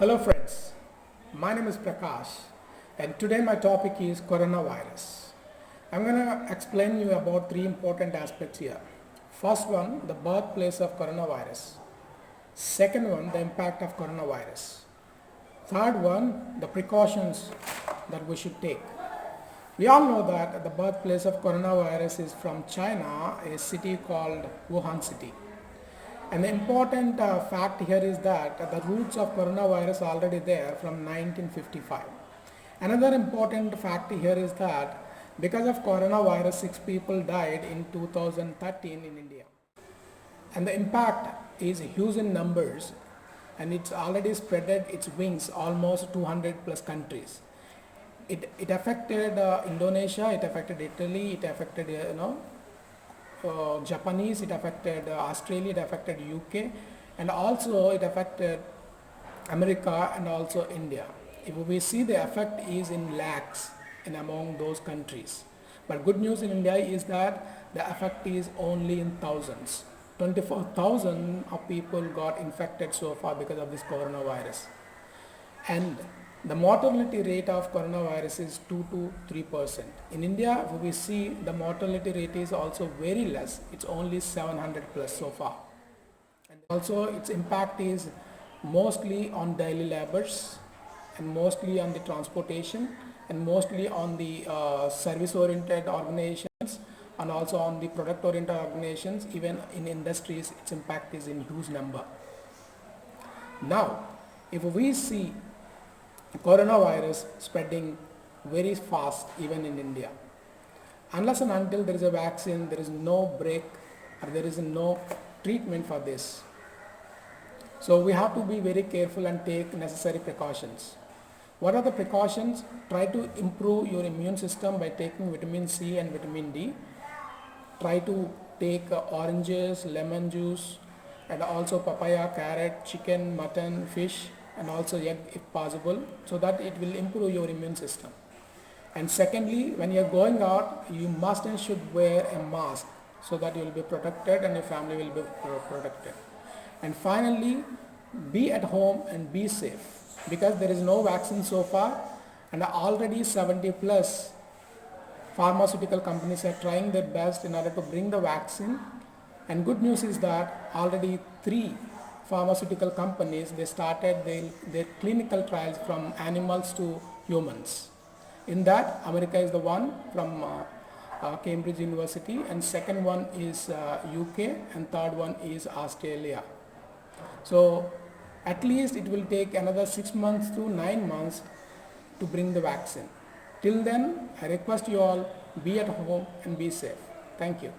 Hello friends, my name is Prakash and today my topic is coronavirus. I'm going to explain you about three important aspects here. First one, the birthplace of coronavirus. Second one, the impact of coronavirus. Third one, the precautions that we should take. We all know that the birthplace of coronavirus is from China, a city called Wuhan city. And the important fact here is that the roots of coronavirus are already there from 1955. Another important fact here is that because of coronavirus, 6 people died in 2013 in India. And the impact is huge in numbers, and it's already spreaded its wings almost 200 plus countries. It affected Indonesia, it affected Italy, it affected Japanese, it affected Australia, it affected UK, and also it affected America and also India. If we see, the effect is in lakhs in among those countries. But good news in India is that the effect is only in thousands. 24,000 of people got infected so far because of this coronavirus. And the mortality rate of coronavirus is 2 to 3%. In India, we see the mortality rate is also very less. It's only 700 plus so far. And also its impact is mostly on daily laborers and mostly on the transportation and mostly on the service-oriented organizations and also on the product-oriented organizations. Even in industries, its impact is in huge number. Now, if we see coronavirus spreading very fast even in India, unless and until there is a vaccine, there is no break or there is no treatment for this. So we have to be very careful and take necessary precautions. What are the precautions? Try to improve your immune system by taking vitamin C and vitamin D. Try to take oranges, lemon juice, and also papaya, carrot, chicken, mutton, fish, and also egg if possible, so that it will improve your immune system. And secondly, when you are going out, you must and should wear a mask so that you will be protected and your family will be protected. And finally, be at home and be safe, because there is no vaccine so far, and already 70 plus pharmaceutical companies are trying their best in order to bring the vaccine. And good news is that already 3 pharmaceutical companies, they started their clinical trials from animals to humans. In that, America is the one from Cambridge University, and second one is UK, and third one is Australia. So at least it will take another 6 months to 9 months to bring the vaccine. Till then, I request you all, be at home and be safe. Thank you.